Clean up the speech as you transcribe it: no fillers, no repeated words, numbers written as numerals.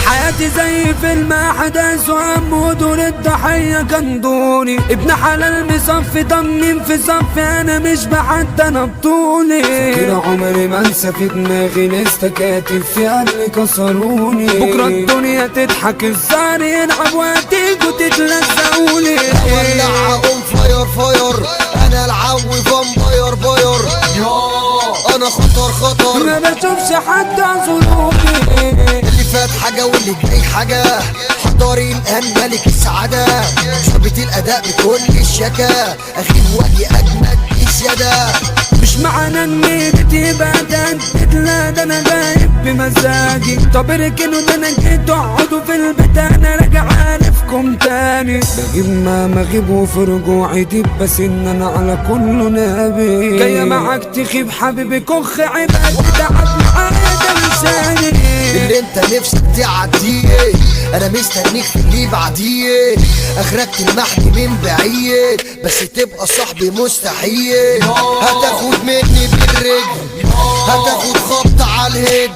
حياتي زي فيلم احداث وهم ودور الضحية كان دوري. ابن حلال مصفي ضمن في صفي انا مش بحد انا بطولي. فاكر عمري ما انسى في دماغي لسه كاتب فيها اللي كسروني. بكرة الدنيا تضحك الزهر يلعب وهتيجوا تتلزقولي. ولع اقوم فاير فاير انا العو فامباير باير انا خطر ما بشوفش حد عذروني. اللي فات حاجة واللي جاي حاجة. حضاري الآن ملك السعادة. ثابت الأداء بكل الشكا. أخي وجهي أجمد السيادة. مش معنى ان ايدي بدأت لا ده انا غايب بمزاجي. طب اركنوا ده انا جيت اقعدوا في البيت انا راجع عارفكم تاني. بجيب ما مغيب وفي رجوعي ديب بس ان انا على كله نبي. جاية معاك تخيب حبيبي كخ عباد تعب معايا ده لساني. اللي انت نفسك تعديه انا مستنيك في اللي بعديه. اخرك تلمحني من بعيد بس تبقى صاحبي مستحيل. هتاخد مني بالرجل هتاخد خبط على الهد